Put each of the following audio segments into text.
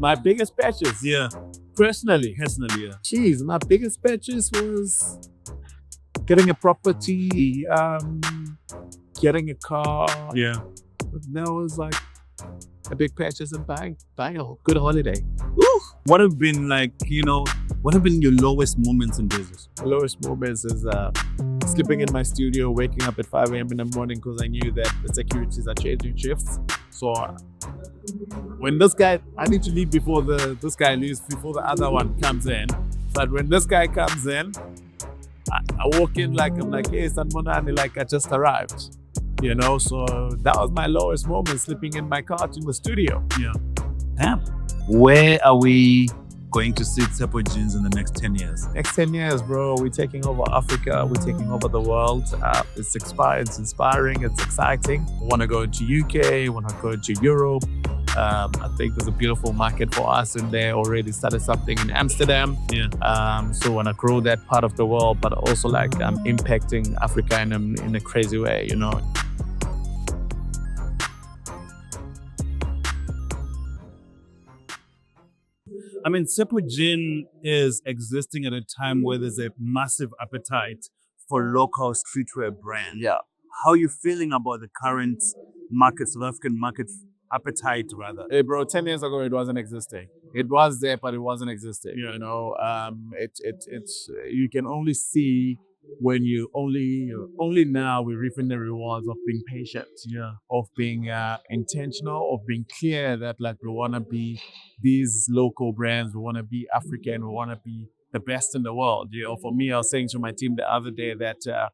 my biggest purchase. Yeah. Personally. Personally, yeah. Jeez, my biggest purchase was getting a property, getting a car. Yeah. That was like a big purchase and buying a good holiday. What have been what have been your lowest moments in business? The lowest moments is sleeping in my studio, waking up at 5 a.m. in the morning because I knew that the securities are changing shifts. So when this guy, I need to leave before this guy leaves, before the other one comes in. But when this guy comes in, I walk in I'm like, hey, Sanmonani, like I just arrived. So that was my lowest moment, sleeping in my couch in the studio. Yeah. Damn. Where are we going to see Tshepo Jeans in the next 10 years? Next 10 years, bro, we're taking over Africa, we're taking over the world. It's inspiring, it's exciting. We want to go to UK, want to go to Europe. I think there's a beautiful market for us in there. Already started something in Amsterdam. Yeah. So want to grow that part of the world, but also impacting Africa in a crazy way, I mean, Tshepo Jean is existing at a time where there's a massive appetite for local streetwear brands. Yeah. How are you feeling about the current market, South African market appetite, rather? Hey, bro, 10 years ago, it wasn't existing. It was there, but it wasn't existing. Yeah. It's you can only see when you only now we're reaping the rewards of being patient, Yeah. of being intentional, of being clear that we want to be these local brands, we want to be African, we want to be the best in the world. For me, I was saying to my team the other day that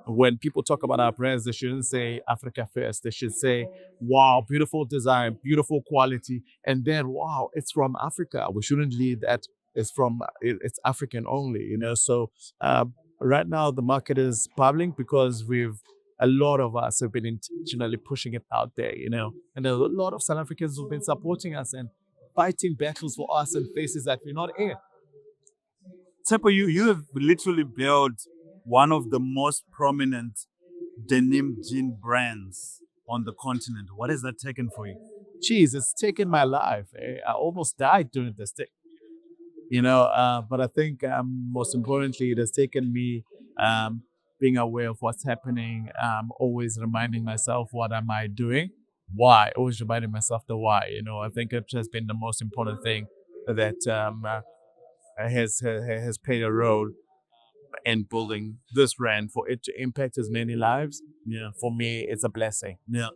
when people talk about our brands, they shouldn't say Africa first. They should say, wow, beautiful design, beautiful quality, and then wow, it's from Africa. We shouldn't leave that it's African only. So right now the market is bubbling because a lot of us have been intentionally pushing it out there, and there's a lot of South Africans who've been supporting us and fighting battles for us in places that we're not in. Tshepo, you have literally built one of the most prominent denim jean brands on the continent. What has that taken for you? Jeez, it's taken my life. I almost died doing this thing. But I think most importantly, it has taken me being aware of what's happening, always reminding myself, what am I doing? Why? Always reminding myself the why. I think it has been the most important thing that has played a role in building this brand. For it to impact as many lives, for me, it's a blessing. Yeah.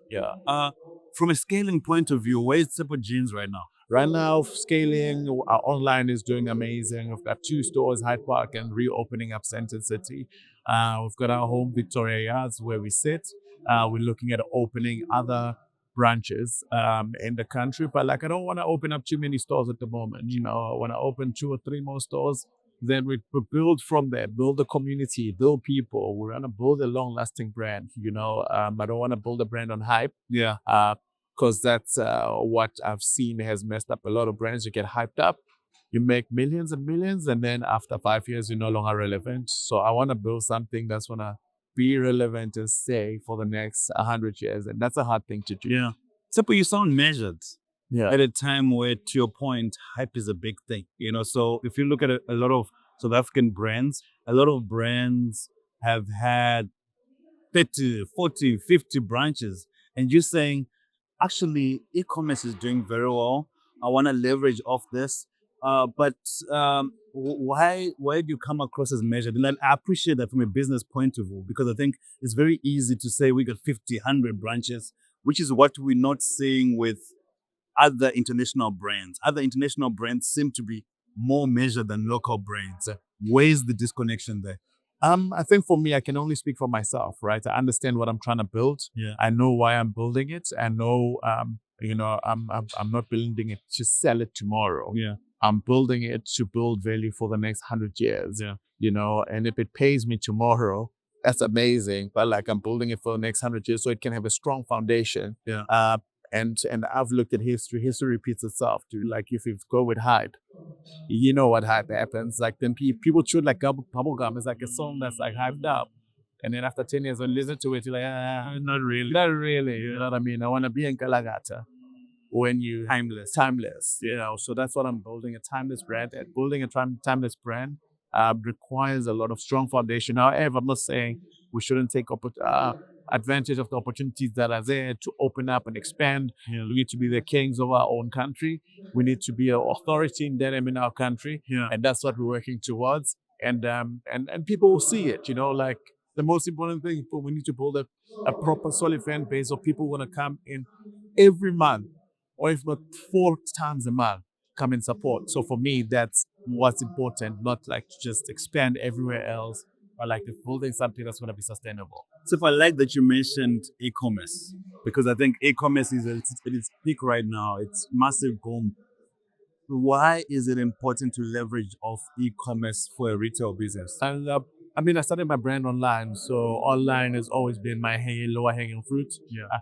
From a scaling point of view, where is Tshepo Jeans right now? Right now, scaling, our online is doing amazing. We've got 2 stores, Hyde Park and reopening up Center City. We've got our home, Victoria Yards, where we sit. We're looking at opening other branches in the country, but I don't want to open up too many stores at the moment. I want to open 2 or 3 more stores. Then we build from there, build a community, build people. We want to build a long-lasting brand. I don't want to build a brand on hype. Yeah. Because that's what I've seen has messed up a lot of brands. You get hyped up, you make millions and millions, and then after 5 years, you're no longer relevant. So I want to build something that's going to be relevant and stay for the next 100 years. And that's a hard thing to do. Yeah. Tshepo, you sound measured. Yeah. At a time where, to your point, hype is a big thing. So if you look at a lot of South African brands, a lot of brands have had 30, 40, 50 branches. And you're saying, actually, e-commerce is doing very well. I want to leverage off this. But why do you come across as measured? And I appreciate that from a business point of view, because I think it's very easy to say we got 50, 100 branches, which is what we're not seeing with other international brands. Other international brands seem to be more measured than local brands. Where's the disconnection there? I think for me, I can only speak for myself, right? I understand what I'm trying to build. Yeah. I know why I'm building it. I know, I'm not building it to sell it tomorrow. Yeah. I'm building it to build value for the next 100 years. Yeah. And if it pays me tomorrow, that's amazing. But I'm building it for the next 100 years so it can have a strong foundation. Yeah. And I've looked at history. History repeats itself too. If you go with hype, you know what hype happens. Then people treat bubblegum is like a song that's hyped up. And then after 10 years, when you listen to it, you're like, not really. Not really. You know what I mean? I want to be in Kalagata. when you Timeless. timeless, so that's what I'm building, a timeless brand. And building a timeless brand requires a lot of strong foundation. However, I'm not saying we shouldn't take advantage of the opportunities that are there to open up and expand. Yeah. We need to be the kings of our own country. We need to be an authority in denim in our country, Yeah. and that's what we're working towards. And people will see it. Like the most important thing, we need to build a proper solid fan base of people who want to come in every month, or if not 4 times a month, come and support. So for me, that's what's important, not like to just expand everywhere else, but like to building something that's going to be sustainable. So if I like that you mentioned e-commerce, because I think e-commerce is at its peak right now. It's massive boom. Why is it important to leverage off e-commerce for a retail business? And I started my brand online, so online has always been my lower hanging fruit. Yeah.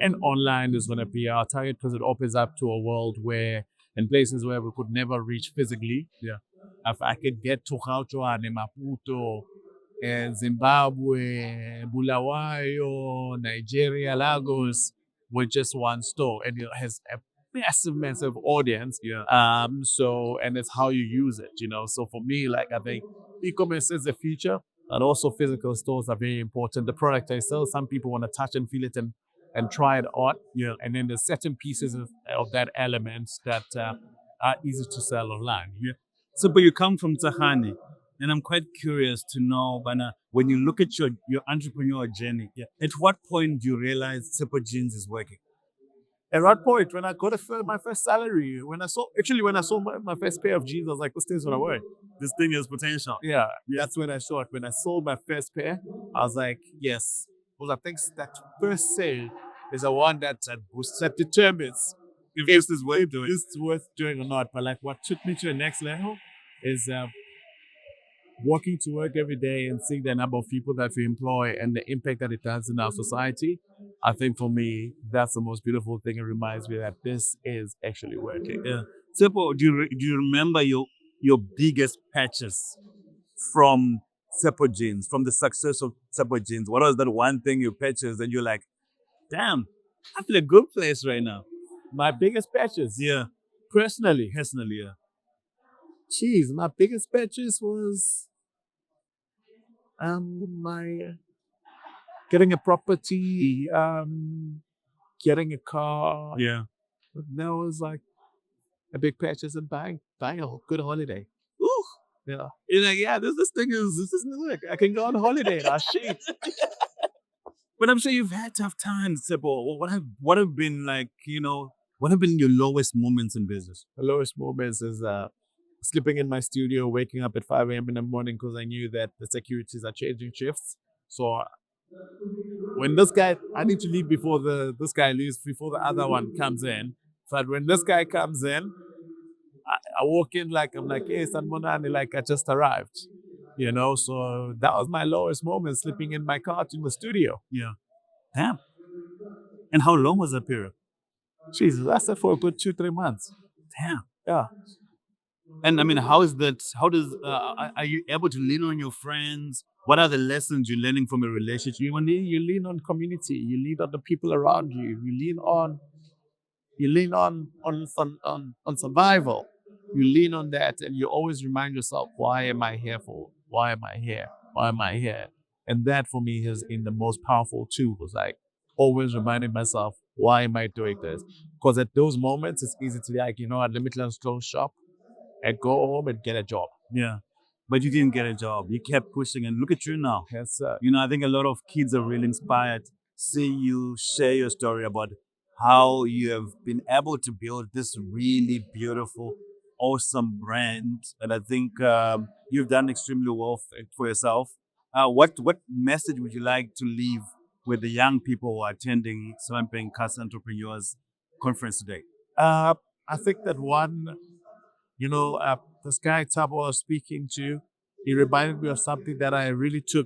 And online is going to be our target because it opens up to a world where, in places where we could never reach physically. Yeah. If I could get to Gauteng, Maputo, Zimbabwe, Bulawayo, Nigeria, Lagos, with just one store, and it has a massive audience. Yeah. And it's how you use it. So for me, like, I think e-commerce is the future, and also physical stores are very important. The product I sell, some people want to touch and feel it and try it on. Yeah. And then there's certain pieces of that element that are easy to sell online. Yeah. So, but you come from Tsahani, and I'm quite curious to know, Bana, when you look at your entrepreneurial journey, at what point do you realize Tshepo Jeans is working? At that point, when I got my first salary, when I saw my first pair of jeans, I was like, this thing's gonna work. This thing has potential. Yeah, that's when I saw it. When I sold my first pair, I was like, yes. Because I think that first sale is the one that determines if this is worth doing. This is worth doing or not. But like, what took me to the next level is walking to work every day and seeing the number of people that we employ and the impact that it has in our society. I think for me, that's the most beautiful thing. It reminds me that this is actually working. Yeah. Tshepo, do you remember your biggest patches from Tshepo Jeans, from the success of Tshepo Jeans? What was that one thing you purchased and you're like, damn, I feel a good place right now? My biggest patches? Yeah. Personally, yeah. Jeez, my biggest purchase was my getting a property, getting a car. Yeah. That was like a big purchase and buying a good holiday. Ooh. Yeah. You're like, yeah, this thing is like, I can go on holiday now. Shit. But I'm sure you've had tough times, Tshepo. What have been like, what have been your lowest moments in business? The lowest moments is sleeping in my studio, waking up at 5 a.m. in the morning because I knew that the securities are changing shifts. So when I need to leave before this guy leaves, before the other one comes in. But when this guy comes in, I walk in I'm like, hey, Sanmonani, like I just arrived. So that was my lowest moment, sleeping in my car in the studio. Yeah. Damn. And how long was that period? Jesus, that's it for a good 2-3 months. Damn. Yeah. And I mean, how is that? How does are you able to lean on your friends? What are the lessons you're learning from a relationship? You lean on community. You lean on the people around you. You lean on survival. You lean on that, and you always remind yourself, why am I here for? Why am I here? Why am I here? And that for me has been the most powerful tool. Was like always reminding myself, why am I doing this? Because at those moments, it's easy to like, let me close shop and go home and get a job. Yeah. But you didn't get a job. You kept pushing, and look at you now. Yes, sir. I think a lot of kids are really inspired. See you share your story about how you have been able to build this really beautiful, awesome brand. And I think you've done extremely well for yourself. What message would you like to leave with the young people who are attending Swamping Cast Entrepreneurs Conference today? I think that one, this guy Tshepo was speaking to, he reminded me of something that I really took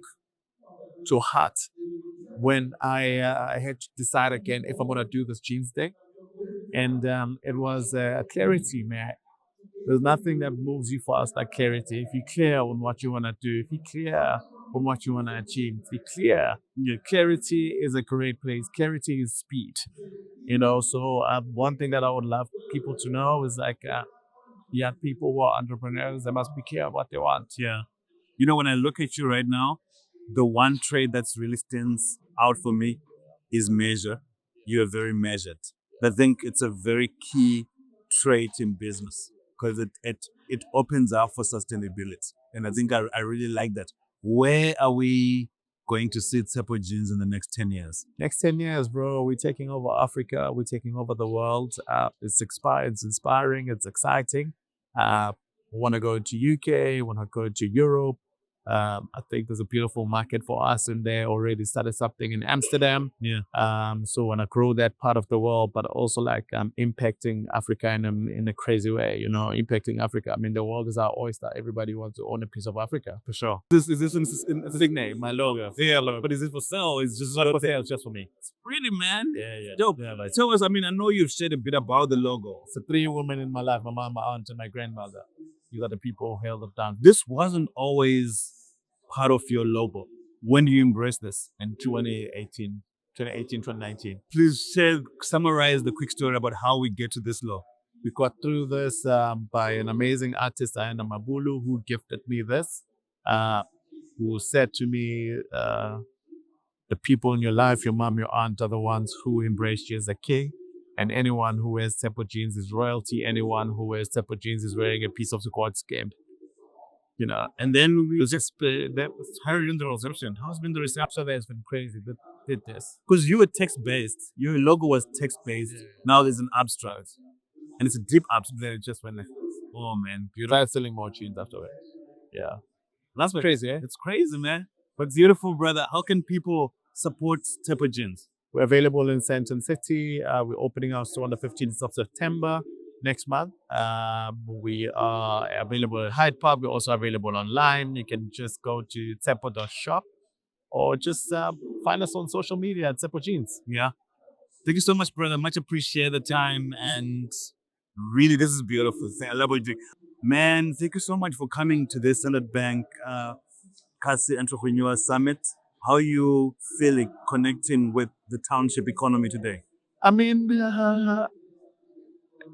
to heart when I had to decide again if I'm going to do this jeans thing. And it was clarity, man. There's nothing that moves you fast like clarity. If you're clear on what you want to do, if you're clear from what you want to achieve. Be clear. Your clarity is a great place. Clarity is speed. So one thing that I would love people to know is like, young people who are entrepreneurs, they must be clear what they want. Yeah. When I look at you right now, the one trait that's really stands out for me is measure. You're very measured. I think it's a very key trait in business because it opens up for sustainability. And I think I really like that. Where are we going to see Tshepo Jeans in the next 10 years? Next 10 years, bro, we're taking over Africa. We're taking over the world. It's inspiring. It's exciting. We want to go to UK. Want to go to Europe. I think there's a beautiful market for us in there. Already started something in Amsterdam. Yeah. So want to grow that part of the world, but also like impacting Africa in a crazy way. Impacting Africa. I mean, the world is our oyster. Everybody wants to own a piece of Africa. For sure. Is this a big name? My logo. Yeah, logo. But is it for sale? It's just not for sale. It's just for me. Really, man? Yeah. Dope. Yeah, like, Tell us, I know you've shared a bit about the logo. So 3 women in my life: my mom, my aunt, and my grandmother. These are the people who held it down. This wasn't always part of your logo. When do you embrace this? In 2018, 2019. Please summarize the quick story about how we get to this logo. We got through this by an amazing artist, Ayana Mabulu, who gifted me this, who said to me, the people in your life, your mom, your aunt, are the ones who embraced you as a king. And anyone who wears Tshepo Jeans is royalty. Anyone who wears Tshepo Jeans is wearing a piece of the God's game. And then we just that was higher in the reception. How's been the reception? After that, it's been crazy. They did this because you were text-based. Your logo was text-based. Yeah. Now there's an abstract, and it's a deep abstract. Then it just went like, oh man, beautiful. Started selling more jeans afterwards. Yeah, that's crazy. Eh? It's crazy, man. But beautiful, brother. How can people support Tshepo Jeans? We're available in Sandton City. We're opening our store on the 15th of September. Next month. We are available at Hyde Park. We're also available online. You can just go to tshepo.shop or just find us on social media at Tshepo Jeans. Yeah. Thank you so much, brother. Much appreciate the time. And really, this is beautiful. I love what you do. Man, thank you so much for coming to this Standard Bank Kasi Entrepreneur Summit. How are you feeling connecting with the township economy today? I mean,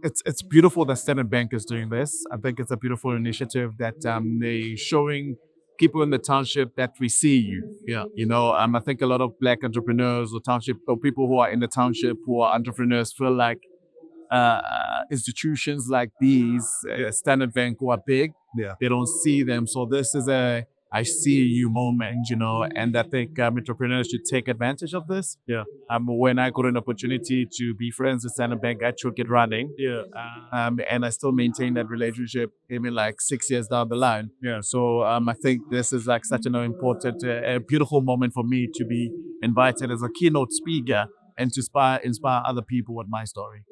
it's beautiful that Standard Bank is doing this. I think it's a beautiful initiative that they're showing people in the township that we see you. Yeah. I think a lot of Black entrepreneurs or people who are in the township who are entrepreneurs feel like institutions like these, Standard Bank, who are big, they don't see them. So this is a I see you moment, and I think entrepreneurs should take advantage of this. Yeah. When I got an opportunity to be friends with Standard Bank, I took it running. Yeah. And I still maintain that relationship even like 6 years down the line. Yeah. So I think this is like such an important, a beautiful moment for me to be invited as a keynote speaker and to inspire other people with my story.